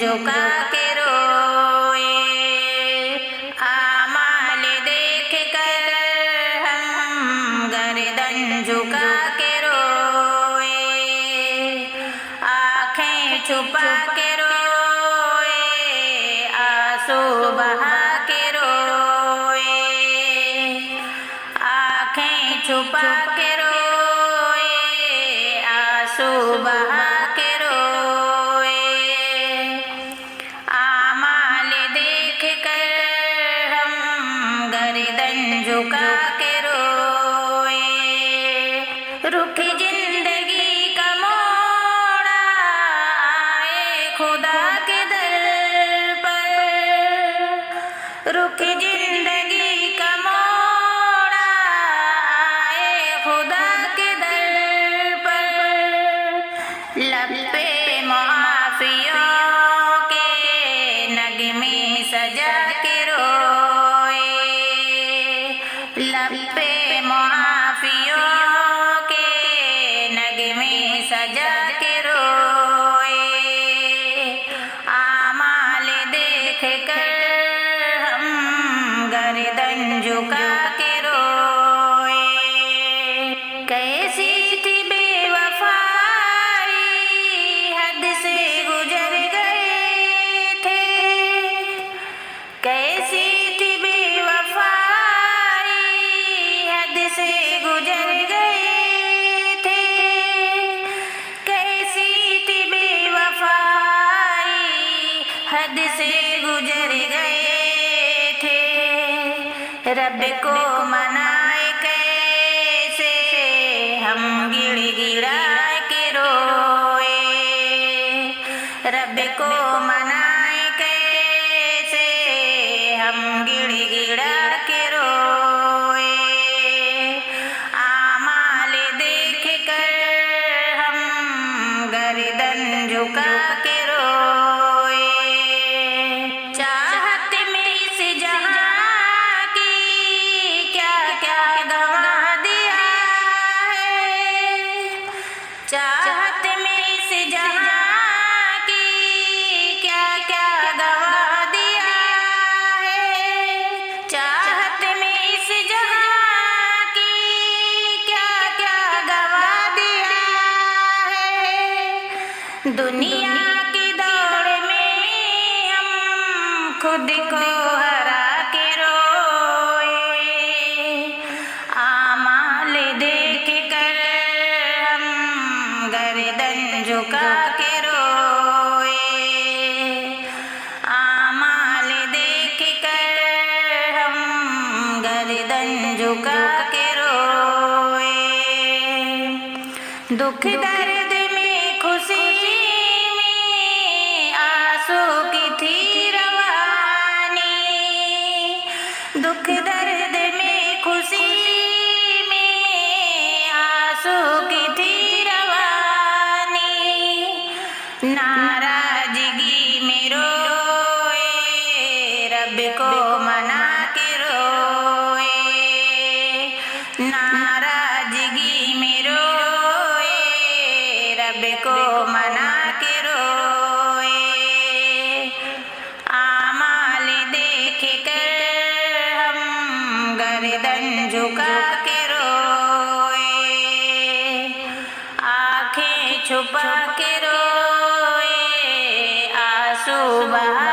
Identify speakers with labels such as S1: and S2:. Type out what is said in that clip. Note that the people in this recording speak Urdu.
S1: جھکا کے روئے، اعمال دیکھ کر ہم گردن جھکا کے روئے، آنکھیں چھپا کے روئے، آنسو بہا کے روئے، آنکھیں چھپا کے روئے، آنسو بہا کے روئے، اعمال دیکھ کر ہم گردن جھکا کے روئے، رخ زندگی کا موڑ آئے خدا کے در پر، رخ زندگی کا موڑ آئے خدا کے در پر، لب پہ معافیوں کے نغمے سجا کے روئے، لب پہ معافیوں کے نغمے سجا کے روئے، اعمال دیکھ کر ہم گردن جھکا کے روئے، کیسی تھی بے وفائی حد سے گزر گئے تھے، کیسی تھی بے وفائی حد سے گزر گئے تھے، کیسی تھی بے وفائی حد سے گزر گئے تھے، رب کو منائے کیسے ہم گڑ گڑا کے روئے، رب کو منائے کیسے ہم گڑ گڑا کے روئے، اعمال دیکھ کر ہم گردن جھکا کے روئے، چاہت میں اس جہاں کی کیا کیا گنوا دیا ہے، چاہت میں اس جہاں کی کیا کیا گنوا دیا ہے، چاہت میں اس جہاں کی کیا کیا گنوا دیا ہے، دنیا کی دوڑ میں ہم خود کو ہرا کے روئے، اعمال دیکھ کر ہم گردن جھکا کے روئے، اعمال دیکھ کر ہم گردن جھکا کے روئے، دکھ درد میں خوشی میں آنسو کی تھی روانی، دکھ درد میں خوشی میں آنسو کی تھی روانی، ناراضگی میں روئے، رب کو منا کے روئے، ناراضگی میں روئے، رب کو منا کے روئے، اعمال دیکھ کر ہم گردن جھکا کے روئے، آنکھیں چھپا کے روئے، آنسو بہا